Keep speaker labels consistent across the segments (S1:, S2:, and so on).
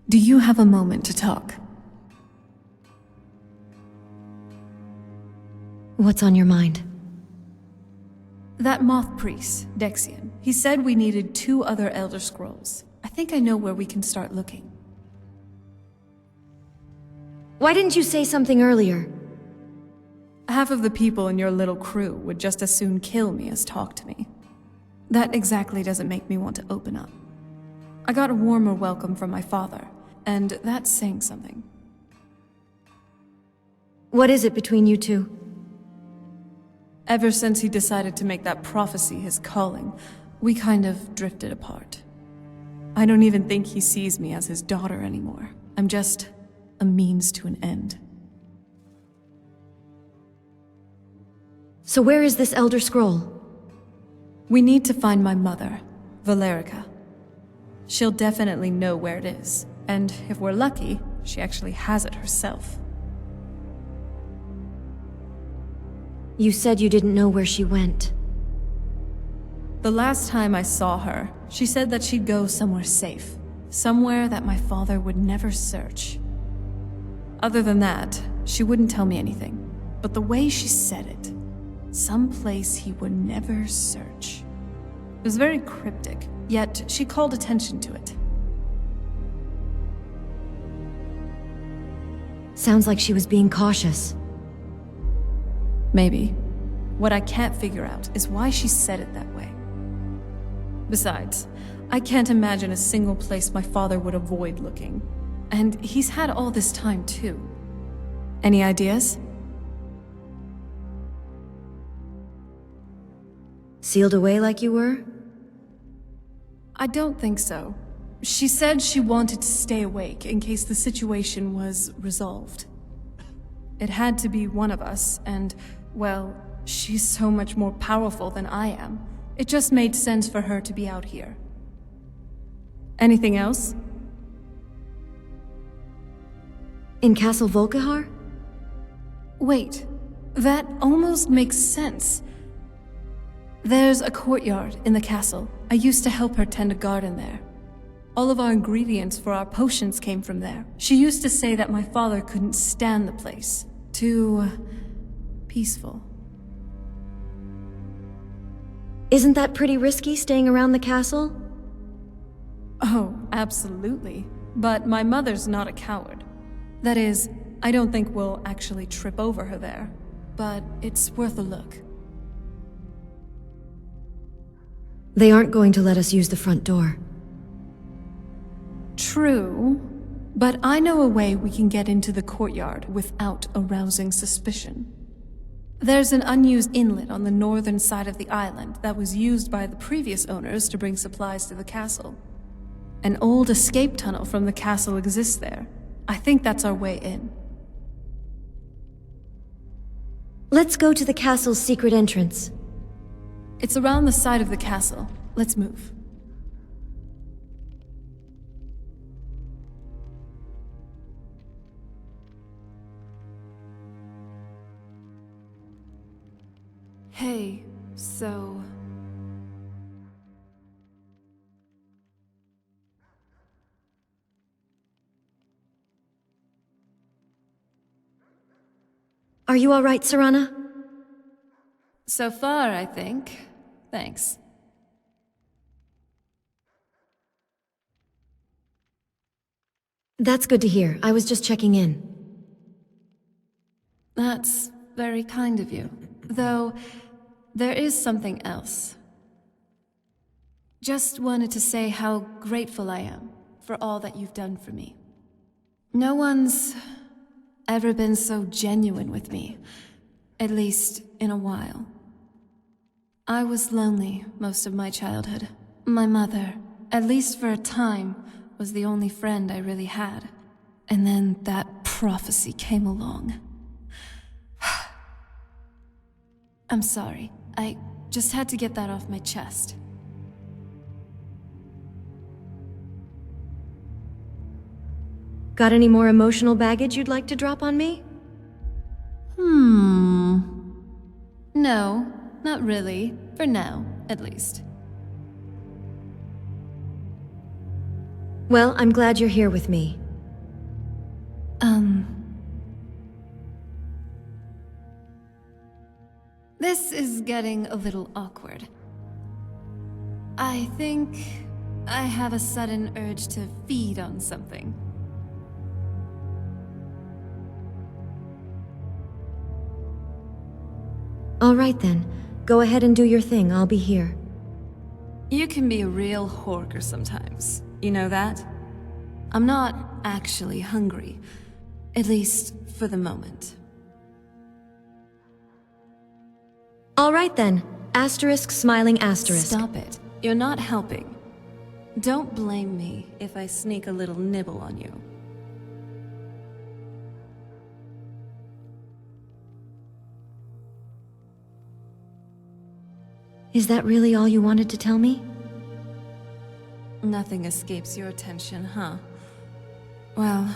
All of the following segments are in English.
S1: Do you have a moment to talk?
S2: What's on your mind?
S1: That moth priest, Dexian, he said we needed 2 other Elder Scrolls. I think I know where we can start looking.
S2: Why didn't you say something earlier?
S1: Half of the people in your little crew would just as soon kill me as talk to me. That exactly doesn't make me want to open up. I got a warmer welcome from my father, and that's saying something.
S2: What is it between you two?
S1: Ever since he decided to make that prophecy his calling, we kind of drifted apart. I don't even think he sees me as his daughter anymore. I'm just a means to an end.
S2: So where is this Elder Scroll?
S1: We need to find my mother, Valerica. She'll definitely know where it is, and if we're lucky, she actually has it herself.
S2: You said you didn't know where she went.
S1: The last time I saw her, she said that she'd go somewhere safe. Somewhere that my father would never search. Other than that, she wouldn't tell me anything. But the way she said it, someplace he would never search. It was very cryptic, yet she called attention to it.
S2: Sounds like she was being cautious.
S1: Maybe. What I can't figure out is why she said it that way. Besides, I can't imagine a single place my father would avoid looking. And he's had all this time too. Any ideas?
S2: Sealed away like you were?
S1: I don't think so. She said she wanted to stay awake in case the situation was resolved. It had to be one of us, and, well, she's so much more powerful than I am. It just made sense for her to be out here. Anything else?
S2: In Castle Volkihar?
S1: Wait, that almost makes sense. There's a courtyard in the castle. I used to help her tend a garden there. All of our ingredients for our potions came from there. She used to say that my father couldn't stand the place. Too peaceful.
S2: Isn't that pretty risky, staying around the castle?
S1: Oh, absolutely. But my mother's not a coward. That is, I don't think we'll actually trip over her there. But it's worth a look.
S2: They aren't going to let us use the front door.
S1: True, but I know a way we can get into the courtyard without arousing suspicion. There's an unused inlet on the northern side of the island that was used by the previous owners to bring supplies to the castle. An old escape tunnel from the castle exists there. I think that's our way in.
S2: Let's go to the castle's secret entrance.
S1: It's around the side of the castle. Let's move. Hey, so...
S2: Are you all right, Serana?
S1: So far, I think. Thanks.
S2: That's good to hear. I was just checking in.
S1: That's very kind of you. Though, there is something else. Just wanted to say how grateful I am for all that you've done for me. No one's ever been so genuine with me, at least in a while. I was lonely most of my childhood. My mother, at least for a time, was the only friend I really had. And then that prophecy came along. I'm sorry. I just had to get that off my chest.
S2: Got any more emotional baggage you'd like to drop on me?
S1: No, not really. For now, at least.
S2: Well, I'm glad you're here with me.
S1: getting a little awkward. I think I have a sudden urge to feed on something.
S2: All right then. Go ahead and do your thing. I'll be here.
S1: You can be a real horker sometimes. You know that? I'm not actually hungry. At least for the moment.
S2: All right then. Asterisk smiling asterisk.
S1: Stop it. You're not helping. Don't blame me if I sneak a little nibble on you.
S2: Is that really all you wanted to tell me?
S1: Nothing escapes your attention, huh? Well,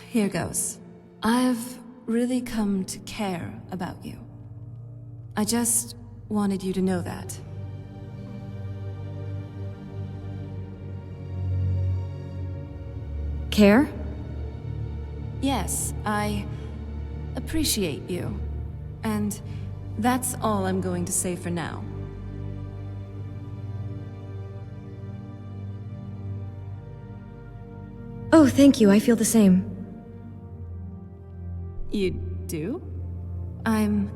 S1: here goes. I've really come to care about you. I just wanted you to know that.
S2: Care?
S1: Yes, I appreciate you. And that's all I'm going to say for now.
S2: Oh, thank you. I feel the same.
S1: You do? I'm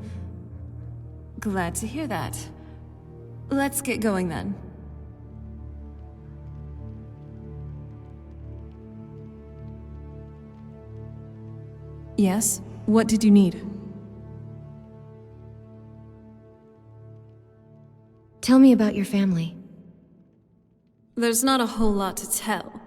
S1: glad to hear that. Let's get going then. Yes? What did you need?
S2: Tell me about your family.
S1: There's not a whole lot to tell.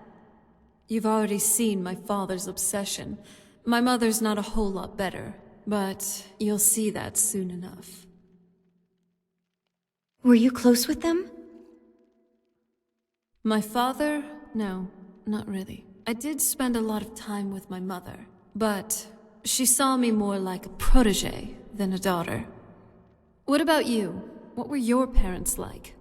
S1: You've already seen my father's obsession. My mother's not a whole lot better, but you'll see that soon enough.
S2: Were you close with them?
S1: My father? No, not really. I did spend a lot of time with my mother, but she saw me more like a protege than a daughter. What about you? What were your parents like?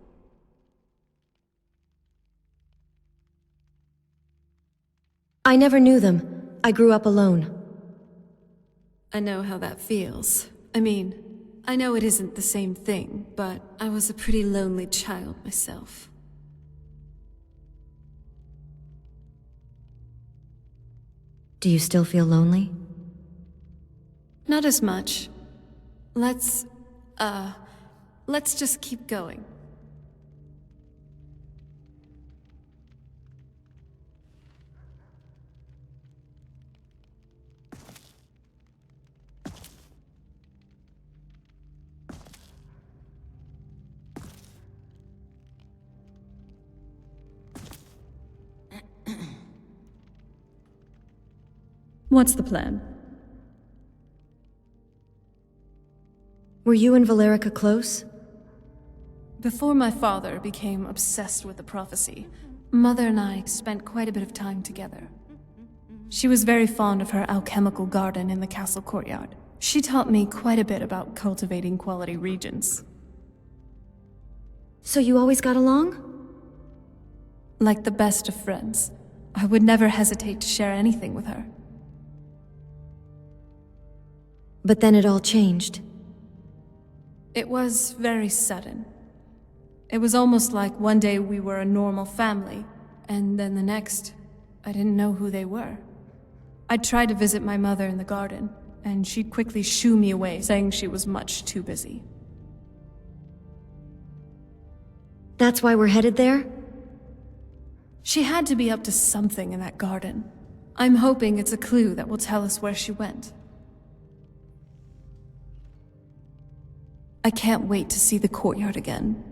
S2: I never knew them. I grew up alone.
S1: I know how that feels. I mean, I know it isn't the same thing, but I was a pretty lonely child myself.
S2: Do you still feel lonely?
S1: Not as much. Let's just keep going. What's the plan?
S2: Were you and Valerica close?
S1: Before my father became obsessed with the prophecy, Mother and I spent quite a bit of time together. She was very fond of her alchemical garden in the castle courtyard. She taught me quite a bit about cultivating quality regions.
S2: So you always got along?
S1: Like the best of friends. I would never hesitate to share anything with her.
S2: But then it all changed.
S1: It was very sudden. It was almost like one day we were a normal family, and then the next, I didn't know who they were. I'd try to visit my mother in the garden, and she'd quickly shoo me away, saying she was much too busy.
S2: That's why we're headed there?
S1: She had to be up to something in that garden. I'm hoping it's a clue that will tell us where she went. I can't wait to see the courtyard again.